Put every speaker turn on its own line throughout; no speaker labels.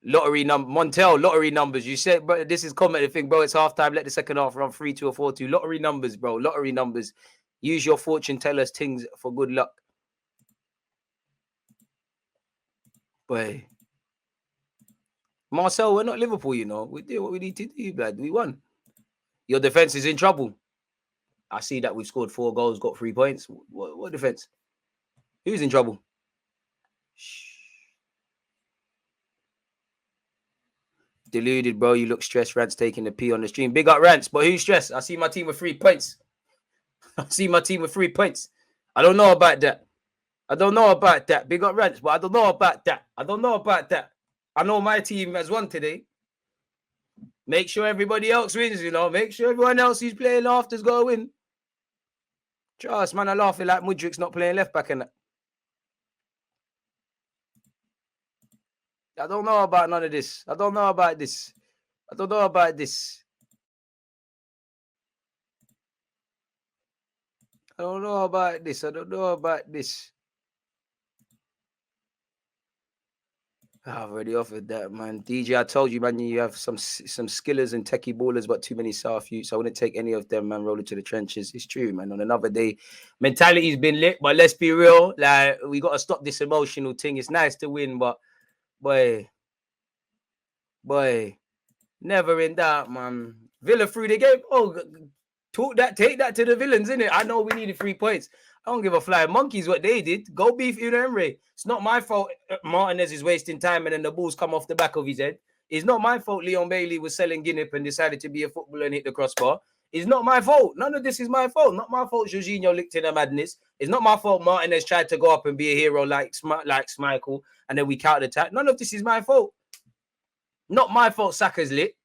lottery number, Montel, lottery numbers. You said, bro, this is commented thing, bro. It's halftime. Let the second half run 3-2 or 4-2. Lottery numbers, bro. Lottery numbers. Use your fortune tellers things for good luck. Boy. Marcel, we're not Liverpool, you know. We did what we need to do, blood. We won. Your defense is in trouble. I see that we've scored 4 goals, got 3 points. What defense? Who's in trouble? Shh. Deluded, bro. You look stressed. Rants taking the pee on the stream. Big up Rants, but who's stressed? I see my team with 3 points. I see my team with 3 points. I don't know about that. I don't know about that. Big up Rants, but I don't know about that. I don't know about that. I know my team has won today. Make sure everybody else wins, you know. Make sure everyone else who's playing after's got to win. Trust, man, I laughing like Mudrik's not playing left back and that. I don't know about none of this. I don't know about this. I don't know about this. I don't know about this. I don't know about this. I've already offered that, man. DJ, I told you, man, you have some skillers and techie ballers, but too many South youths. I wouldn't take any of them, man, rolling to the trenches. It's true, man. On another day, mentality's been lit, but let's be real. Like, we got to stop this emotional thing. It's nice to win, but, boy, never in doubt, man. Villa through the game. Oh, take that to the villains, innit? I know we needed 3 points. I don't give a flying monkeys what they did. Go beef Unai Emery. It's not my fault Martinez is wasting time and then the balls come off the back of his head. It's not my fault Leon Bailey was selling Guinnep and decided to be a footballer and hit the crossbar. It's not my fault. None of this is my fault. Not my fault Jorginho licked in a madness. It's not my fault Martinez tried to go up and be a hero like Schmeichel and then we counter-attack. None of this is my fault. Not my fault Saka's lit.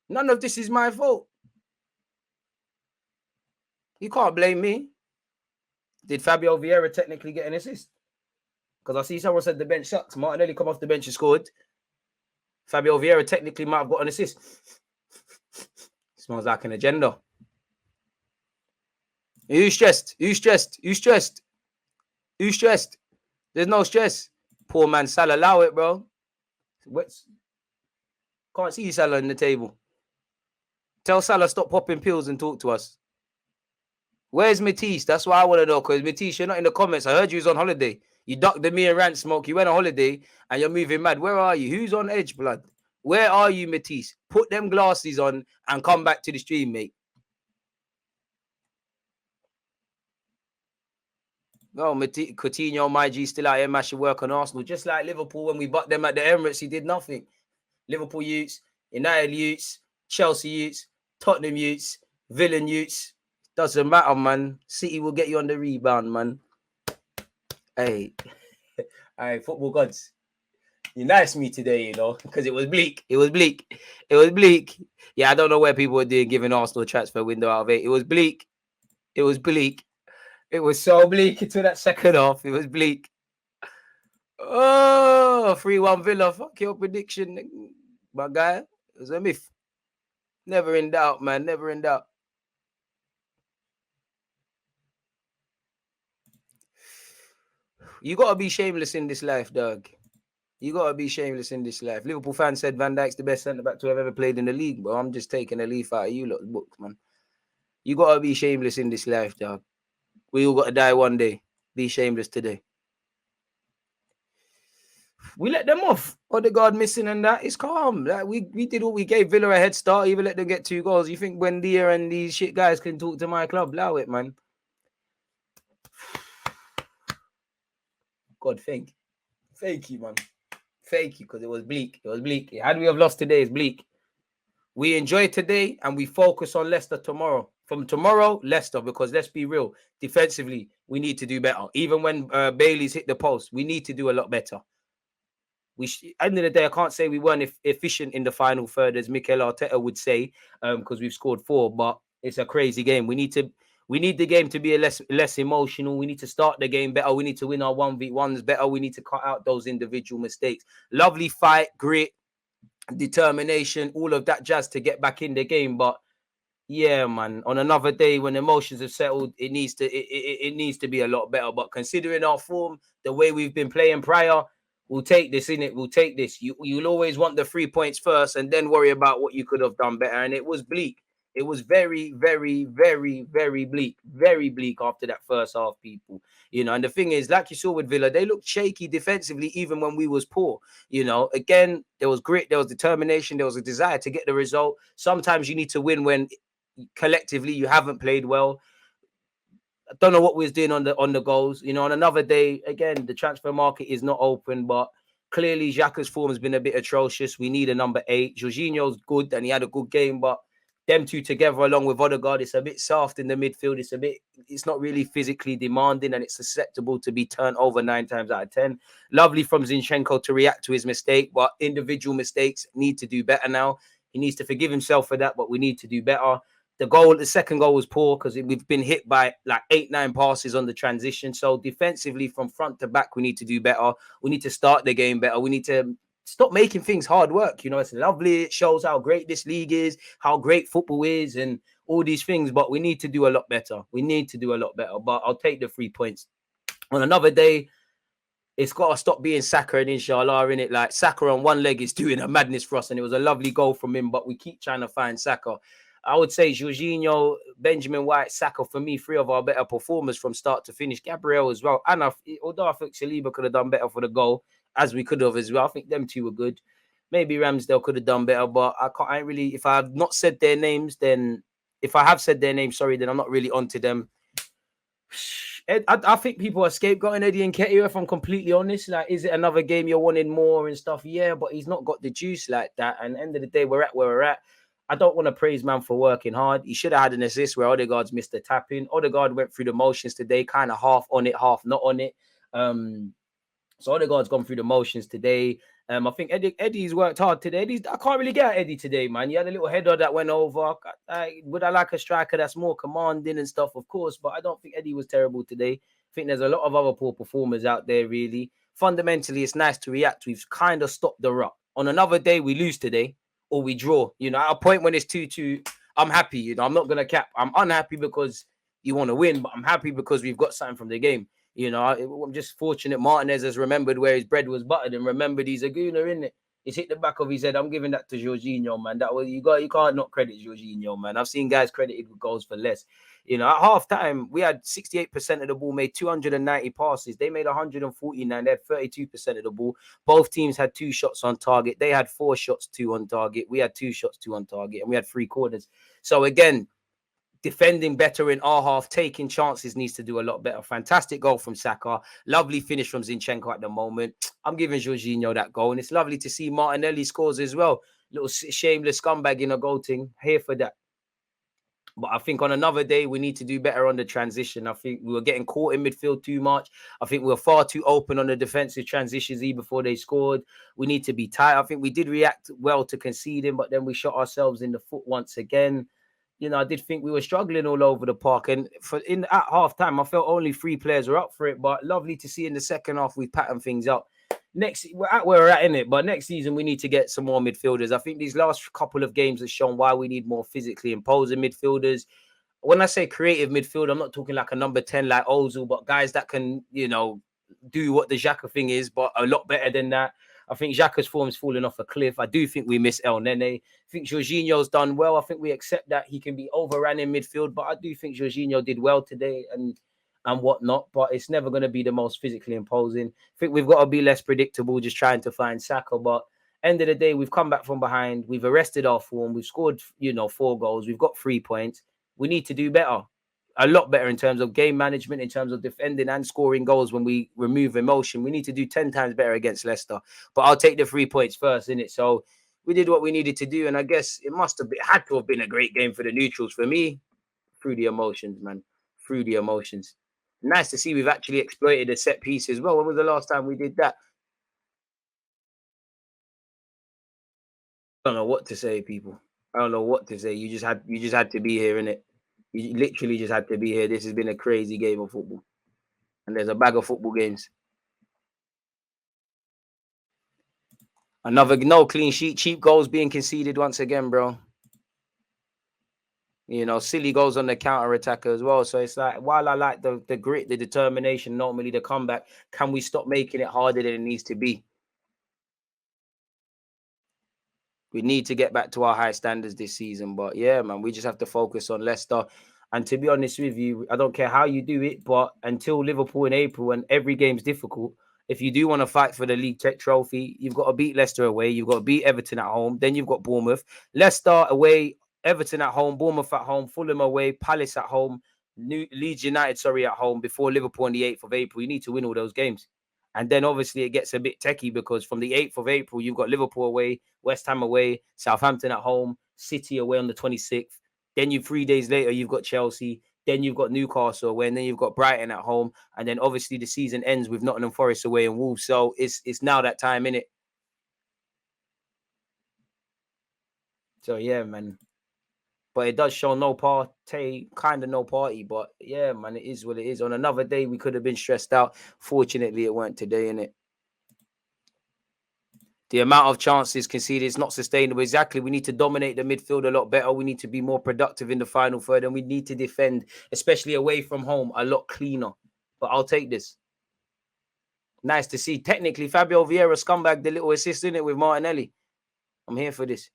None of this is my fault. You can't blame me. Did Fabio Vieira technically get an assist? Because I see someone said the bench sucks. Martinelli come off the bench and scored. Fabio Vieira technically might have got an assist. Smells like an agenda. Who's stressed? Who's stressed? Who's stressed? Who's stressed? There's no stress. Poor man Salah, allow it, bro. Can't see Salah on the table. Tell Salah stop popping pills and talk to us. Where's Matisse? That's what I want to know. Because Matisse, you're not in the comments. I heard you was on holiday. You ducked the me and rant smoke. You went on holiday and you're moving mad. Where are you? Who's on edge, blood? Where are you, Matisse? Put them glasses on and come back to the stream, mate. No, Coutinho, my G, still out here mashing work on Arsenal. Just like Liverpool, when we butt them at the Emirates, he did nothing. Liverpool youths, United youths, Chelsea youths, Tottenham youths, Villa youths. Doesn't matter, man. City will get you on the rebound, man. Hey, hey, football gods. You nice me today, you know, because it was bleak. It was bleak. It was bleak. Yeah, I don't know where people were doing giving Arsenal a transfer window out of 8. It was bleak. It was bleak. It was so bleak into that second half. It was bleak. Oh, 3-1 Villa. Fuck your prediction, my guy. It was a myth. Never in doubt, man. Never in doubt. You got to be shameless in this life, dog. You got to be shameless in this life. Liverpool fans said Van Dijk's the best centre-back to have ever played in the league, bro. I'm just taking a leaf out of you lot's books, man. You got to be shameless in this life, dog. We all got to die one day. Be shameless today. We let them off. Odegaard missing and that. It's calm. Like we did what we gave Villa a head start. Even let them get 2 goals. You think Buendia and these shit guys can talk to my club? Allow it, man. God, thank you, man. Thank you, because it was bleak. It was bleak. Had we have lost today, it's bleak. We enjoy today and we focus on Leicester tomorrow. From tomorrow, Leicester, because let's be real. Defensively, we need to do better. Even when Bailey's hit the post, we need to do a lot better. End of the day, I can't say we weren't efficient in the final third, as Mikel Arteta would say, because we've scored 4, but it's a crazy game. We need the game to be less emotional. We need to start the game better. We need to win our 1v1s better. We need to cut out those individual mistakes. Lovely fight, grit, determination, all of that jazz to get back in the game. But yeah, man, on another day when emotions have settled, it needs to be a lot better. But considering our form, the way we've been playing prior, We'll take this, innit? We'll take this. You'll always want the 3 points first and then worry about what you could have done better. And it was bleak. It was very, very, very, very bleak after that first half, people. And the thing is, like you saw with Villa, they looked shaky defensively even when we was poor. Again, there was grit, there was determination, there was a desire to get the result. Sometimes you need to win when collectively you haven't played well. I don't know what we was doing on the goals. On another day, again, the transfer market is not open, but clearly Xhaka's form has been a bit atrocious. We need a number 8. Jorginho's good and he had a good game, but them two together along with Odegaard, it's a bit soft in the midfield. It's not really physically demanding and it's susceptible to be turned over 9 times out of 10. Lovely from Zinchenko to react to his mistake, but individual mistakes need to do better now. He needs to forgive himself for that, but we need to do better. The second goal was poor because we've been hit by like 8-9 passes on the transition. So defensively from front to back, we need to do better. We need to start the game better. We need to stop making things hard work. It's lovely. It shows how great this league is, how great football is and all these things. But we need to do a lot better. But I'll take the 3 points. On another day, it's got to stop being Saka and Inshallah, innit? Like Saka on one leg is doing a madness for us. And it was a lovely goal from him, but we keep trying to find Saka. I would say Jorginho, Benjamin White, Saka, for me, 3 of our better performers from start to finish. Gabriel as well. And although I think Saliba could have done better for the goal, as we could have as well. I think them 2 were good. Maybe Ramsdale could have done better, but I ain't really, if I have not said their names, then if I have said their names, sorry, then I'm not really onto them. I think people are scapegoating Eddie Nketiah, if I'm completely honest. Like, is it another game you're wanting more and stuff? Yeah, but he's not got the juice like that. And at the end of the day, we're at where we're at. I don't want to praise man for working hard. He should have had an assist where Odegaard's missed the tap-in. Odegaard went through the motions today, kind of half on it, half not on it. So Odegaard's gone through the motions today. I think Eddie's worked hard today. I can't really get at Eddie today, man. He had a little header that went over. Would I like a striker that's more commanding and stuff? Of course, but I don't think Eddie was terrible today. I think there's a lot of other poor performers out there, really. Fundamentally, it's nice to react. We've kind of stopped the rut. On another day, we lose today or we draw. At a point when it's 2-2, I'm happy. I'm not going to cap. I'm unhappy because you want to win, but I'm happy because we've got something from the game. I'm just fortunate Martinez has remembered where his bread was buttered and remembered he's a Gooner, isn't it? He's hit the back of his head. I'm giving that to Jorginho, man. That was you can't not credit Jorginho, man. I've seen guys credited with goals for less. At half time, we had 68% of the ball, made 290 passes. They made 149. They had 32% of the ball. Both teams had 2 shots on target. They had 4 shots, 2 on target. We had 2 shots, 2 on target, and we had 3 corners. So again, defending better in our half, taking chances needs to do a lot better. Fantastic goal from Saka. Lovely finish from Zinchenko at the moment. I'm giving Jorginho that goal. And it's lovely to see Martinelli scores as well. Little shameless scumbag in a goal thing. Here for that. But I think on another day, we need to do better on the transition. I think we were getting caught in midfield too much. I think we were far too open on the defensive transitions even before they scored. We need to be tight. I think we did react well to conceding, but then we shot ourselves in the foot once again. I did think we were struggling all over the park. And at half time, I felt only 3 players were up for it. But lovely to see in the second half, we patterned things up. We're at where we're at, in it. But next season, we need to get some more midfielders. I think these last couple of games have shown why we need more physically imposing midfielders. When I say creative midfield, I'm not talking like a number 10 like Ozil, but guys that can, do what the Xhaka thing is, but a lot better than that. I think Xhaka's form's fallen off a cliff. I do think we miss El Nene. I think Jorginho's done well. I think we accept that he can be overrun in midfield, but I do think Jorginho did well today and whatnot, but it's never going to be the most physically imposing. I think we've got to be less predictable, just trying to find Saka, but end of the day, we've come back from behind. We've arrested our form. We've scored, 4 goals. We've got 3 points. We need to do better. A lot better in terms of game management, in terms of defending and scoring goals when we remove emotion. We need to do 10 times better against Leicester. But I'll take the 3 points first, innit? So we did what we needed to do. And I guess it had to have been a great game for the neutrals. For me, through the emotions, man. Through the emotions. Nice to see we've actually exploited a set piece as well. When was the last time we did that? I don't know what to say, people. I don't know what to say. You just had to be here, innit? You literally just had to be here. This has been a crazy game of football. And there's a bag of football games. Another no clean sheet, cheap goals being conceded once again, bro. Silly goals on the counter attacker as well. So it's like, while I like the grit, the determination, normally the comeback, can we stop making it harder than it needs to be? We need to get back to our high standards this season. But yeah, man, we just have to focus on Leicester. And to be honest with you, I don't care how you do it, but until Liverpool in April and every game's difficult, if you do want to fight for the League Tech Trophy, you've got to beat Leicester away. You've got to beat Everton at home. Then you've got Bournemouth. Leicester away, Everton at home, Bournemouth at home, Fulham away, Palace at home, Leeds United, at home before Liverpool on the 8th of April. You need to win all those games. And then obviously it gets a bit techie because from the 8th of April, you've got Liverpool away, West Ham away, Southampton at home, City away on the 26th. Then 3 days later, you've got Chelsea. Then you've got Newcastle away, and then you've got Brighton at home. And then obviously the season ends with Nottingham Forest away and Wolves. So it's now that time, innit? So yeah, man. But it does show no party, kind of no party. But yeah, man, it is what it is. On another day, we could have been stressed out. Fortunately, it weren't today, innit? The amount of chances conceded is not sustainable. Exactly. We need to dominate the midfield a lot better. We need to be more productive in the final third, and we need to defend, especially away from home, a lot cleaner. But I'll take this. Nice to see. Technically, Fabio Vieira scumbag the little assist in it with Martinelli. I'm here for this.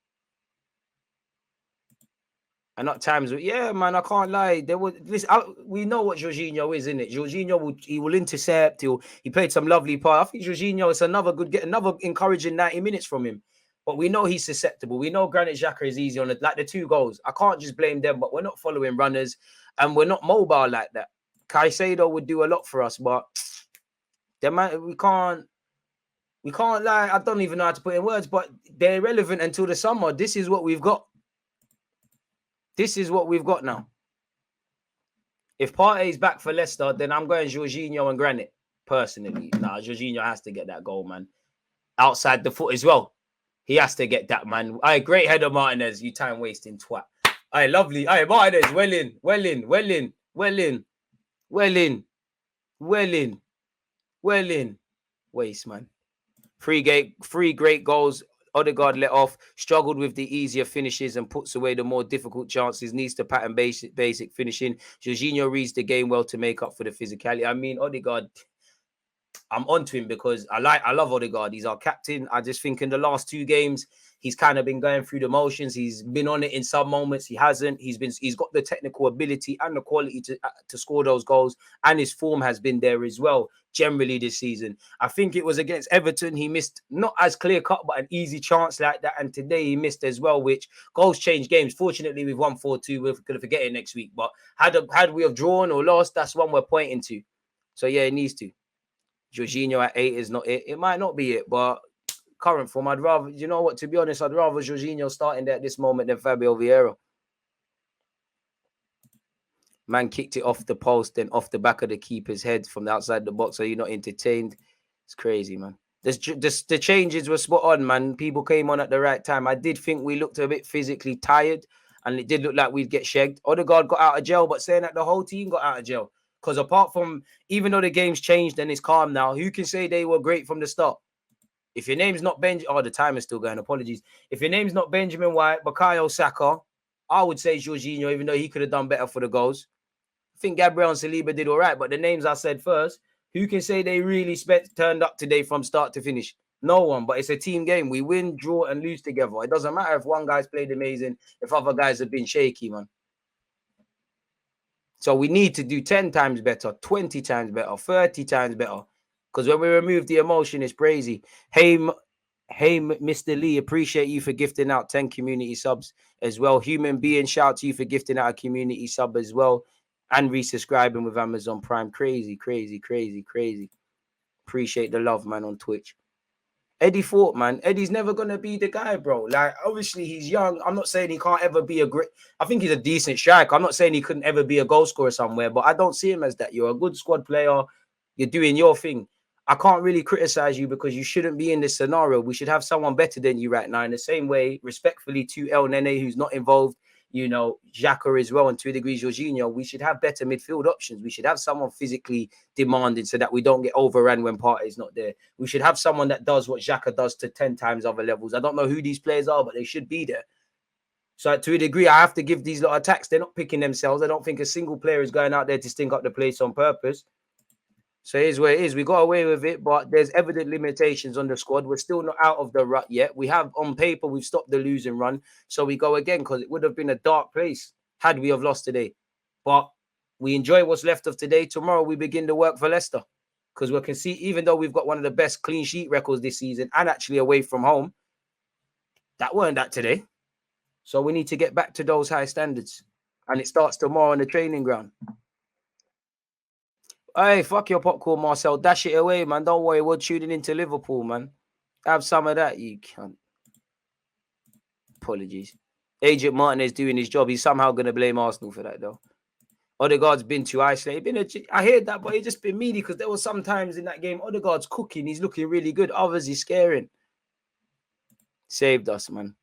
And at times, yeah, man, I can't lie. There was this. We know what Jorginho is, innit? Jorginho will intercept. He played some lovely part. I think Jorginho is another encouraging 90 minutes from him. But we know he's susceptible. We know Granit Xhaka is easy on it. Like the 2 goals. I can't just blame them, but we're not following runners and we're not mobile like that. Caicedo would do a lot for us, but we can't lie. I don't even know how to put in words, but they're irrelevant until the summer. This is what we've got. This is what we've got now. If Partey's back for Leicester, then I'm going Jorginho and Granit, personally. Nah, Jorginho has to get that goal, man. Outside the foot as well. He has to get that, man. Great header, Martinez. You time-wasting twat. Lovely. Martinez, well in. Waste, man. 3 great goals. Odegaard let off, struggled with the easier finishes and puts away the more difficult chances, needs to pattern basic finishing. Jorginho reads the game well to make up for the physicality. I mean, Odegaard, I'm onto him because I love Odegaard. He's our captain. I just think in the last 2 games, he's kind of been going through the motions. He's been on it in some moments. He hasn't. He's got the technical ability and the quality to score those goals, and his form has been there as well. Generally this season, I think it was against Everton. He missed not as clear cut, but an easy chance like that. And today he missed as well, which goals change games. Fortunately, we've won 4-2. We're going to forget it next week. But had we have drawn or lost, that's one we're pointing to. So yeah, it needs to. Jorginho at 8 is not it. It might not be it, but current form, I'd rather, you know what, to be honest, I'd rather Jorginho starting there at this moment than Fabio Vieira. Man kicked it off the post, then off the back of the keeper's head from the outside the box. So you're not entertained. It's crazy, man. The changes were spot on, man. People came on at the right time. I did think we looked a bit physically tired, and it did look like we'd get shagged. Odegaard got out of jail, but saying that the whole team got out of jail. Because apart from, even though the game's changed and it's calm now, who can say they were great from the start? If your name's not the time is still going. Apologies. If your name's not Benjamin White, Bukayo Saka, I would say Jorginho, even though he could have done better for the goals. I think Gabriel and Saliba did all right, but the names I said first, who can say they really turned up today from start to finish? No one, but it's a team game. We win, draw, and lose together. It doesn't matter if one guy's played amazing, if other guys have been shaky, man. So we need to do 10 times better, 20 times better, 30 times better. Because when we remove the emotion, it's crazy. Hey, Mr. Lee, appreciate you for gifting out 10 community subs as well. Human being, shout to you for gifting out a community sub as well. And resubscribing with Amazon Prime. Crazy. Appreciate the love, man, on Twitch. Eddie Fort, man. Eddie's never going to be the guy, bro. Like, obviously, he's young. I'm not saying he can't ever be a great... I think he's a decent striker. I'm not saying he couldn't ever be a goal scorer somewhere, but I don't see him as that. You're a good squad player. You're doing your thing. I can't really criticize you because you shouldn't be in this scenario. We should have someone better than you right now. In the same way, respectfully to El Nene, who's not involved, you know, Xhaka as well, and to a degree, Jorginho, we should have better midfield options. We should have someone physically demanding so that we don't get overrun when Partey's not there. We should have someone that does what Xhaka does to 10 times other levels. I don't know who these players are, but they should be there. So to a degree, I have to give these lot attacks. They're not picking themselves. I don't think a single player is going out there to stink up the place on purpose. So here's where it is. We got away with it, but there's evident limitations on the squad. We're still not out of the rut yet. We have, on paper, we've stopped the losing run. So we go again because it would have been a dark place had we have lost today. But we enjoy what's left of today. Tomorrow we begin to work for Leicester because we can see, even though we've got one of the best clean sheet records this season and actually away from home, that weren't that today. So we need to get back to those high standards. And it starts tomorrow on the training ground. Hey, fuck your popcorn, Marcel. Dash it away, man. Don't worry. We're tuning into Liverpool, man. Have some of that, you can't. Apologies. Agent Martinez doing his job. He's somehow going to blame Arsenal for that, though. Odegaard's been too isolated. I heard that, but he's just been meaty because there were some times in that game, Odegaard's cooking. He's looking really good. Others, he's scaring. Saved us, man.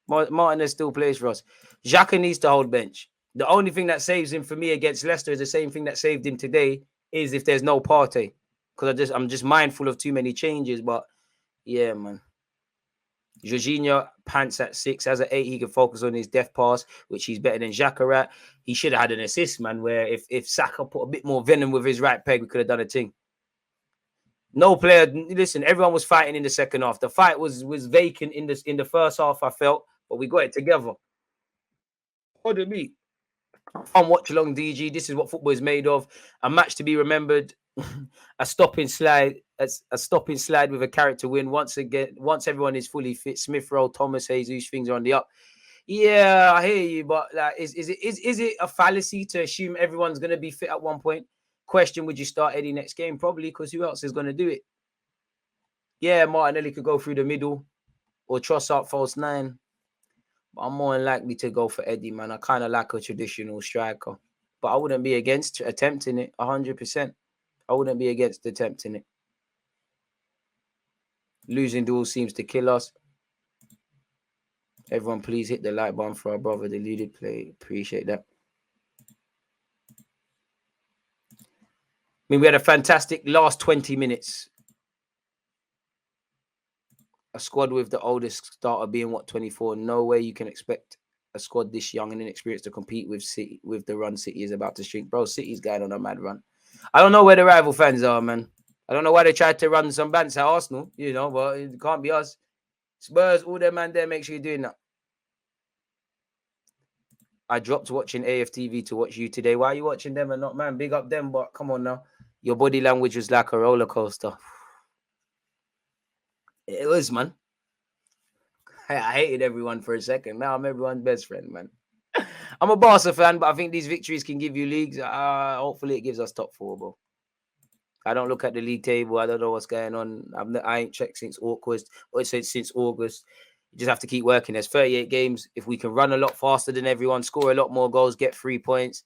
Martinez still plays for us. Xhaka needs to hold bench. The only thing that saves him for me against Leicester is the same thing that saved him today is if there's no Partey. Because I'm just mindful of too many changes. But yeah, man. Jorginho pants at 6. As an 8, he can focus on his depth pass, which he's better than Xhaka at. He should have had an assist, man, where if Saka put a bit more venom with his right peg, we could have done a thing. No player, listen, everyone was fighting in the second half. The fight was vacant in the first half, I felt, but we got it together. What do you mean? On watch along DG, this is what football is made of. A match to be remembered, a stopping slide with a character win. Once everyone is fully fit, Smith Rowe, Thomas, Jesus, things are on the up. Yeah, I hear you, but like, is it a fallacy to assume everyone's going to be fit at one point? Question: would you start Eddie next game? Probably, because who else is going to do it? Yeah, Martinelli could go through the middle or Trossard false 9. But I'm more than likely to go for Eddie, man. I kind of like a traditional striker. But I wouldn't be against attempting it 100%. I wouldn't be against attempting it. Losing duels seems to kill us. Everyone, please hit the like button for our brother Deluded play. Appreciate that. I mean, we had a fantastic last 20 minutes. A squad with the oldest starter being, 24? No way you can expect a squad this young and inexperienced to compete with City, with the run City is about to shrink. Bro, City's going on a mad run. I don't know where the rival fans are, man. I don't know why they tried to run some bants at Arsenal, but it can't be us. Spurs, all them man there, make sure you're doing that. I dropped watching AFTV to watch you today. Why are you watching them and not, man? Big up them, but come on now. Your body language was like a roller coaster. It was, man. I hated everyone for a second. Now I'm everyone's best friend, man. I'm a Barca fan, but I think these victories can give you leagues. Hopefully it gives us top 4, bro. I don't look at the league table. I don't know what's going on. I ain't checked since August. Since August. You just have to keep working. There's 38 games. If we can run a lot faster than everyone, score a lot more goals, get 3 points,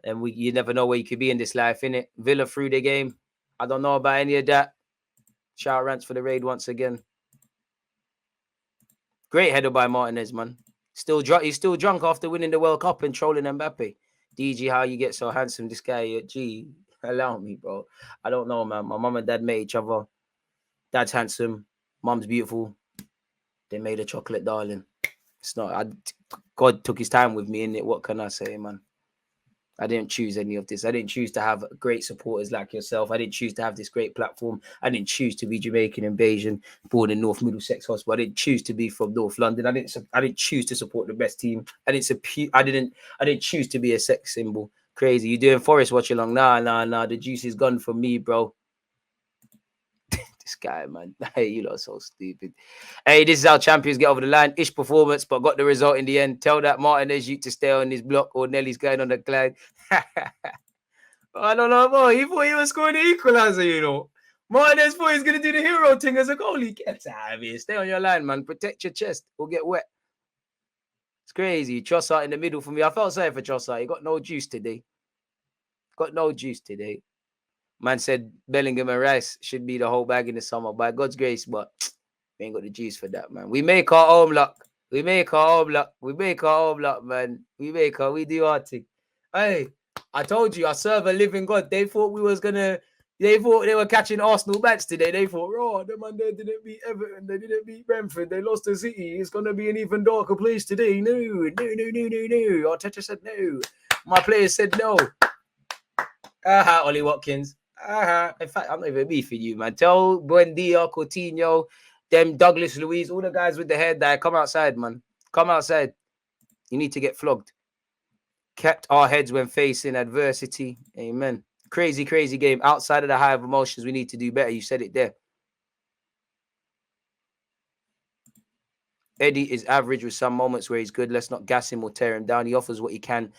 and you never know where you could be in this life, innit? Villa through the game. I don't know about any of that. Shout out Rants for the raid once again. Great header by Martinez, man. He's still drunk after winning the World Cup and trolling Mbappe. DG, how you get so handsome? This guy, gee, allow me, bro. I don't know, man. My mum and dad met each other. Dad's handsome. Mum's beautiful. They made a chocolate darling. It's not. God took his time with me, innit? What can I say, man? I didn't choose any of this. I didn't choose to have great supporters like yourself. I didn't choose to have this great platform. I didn't choose to be Jamaican and Bayesian, born in North Middlesex Hospital. I didn't choose to be from North London. I didn't choose to support the best team. I didn't choose to be a sex symbol. Crazy. You doing Forest watch along? Nah. The juice is gone for me, bro. This guy, man. Hey, you lot are so stupid. Hey, this is how champions get over the line. Ish performance, but got the result in the end. Tell that Martinez you to stay on his block or Nelly's going on the glide. I don't know, bro. He thought he was scoring the equalizer, Martinez thought he's going to do the hero thing as a goalie. Get out of here. Stay on your line, man. Protect your chest or get wet. It's crazy. Trossard in the middle for me. I felt sorry for Trossard. He got no juice today. Man said Bellingham and Rice should be the whole bag in the summer by God's grace, but we ain't got the juice for that, man. We make our own luck. We do our thing. Hey, I told you, I serve a living God. They thought they were catching Arsenal bats today. They thought, the man there didn't beat Everton. They didn't beat Brentford. They lost to City. It's going to be an even darker place today. No. Arteta said no. My players said no. Ollie Watkins. In fact, I'm not even beefing you, man. Tell Buendia, Coutinho, them Douglas Luiz, all the guys with the hair dye, come outside, man. Come outside. You need to get flogged. Kept our heads when facing adversity. Amen. Crazy, crazy game. Outside of the high of emotions, we need to do better. You said it there. Eddie is average with some moments where he's good. Let's not gas him or tear him down. He offers what he can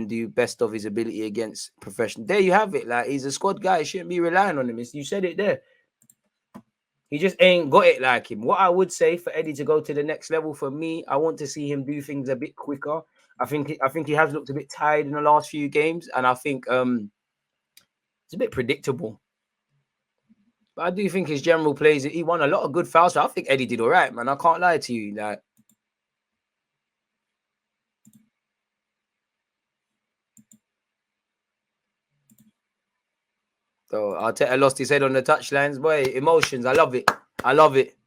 do, best of his ability against professional. There you have it. Like, he's a squad guy. You shouldn't be relying on him. You said it there. He just ain't got it like him. What I would say for Eddie to go to the next level, for me, I want to see him do things a bit quicker. I think he has looked a bit tired in the last few games, and I think it's a bit predictable. But I do think his general plays, he won a lot of good fouls. So I think Eddie did all right, man. I can't lie to you. Like, so Arteta lost his head on the touchlines. Boy, emotions. I love it. I love it.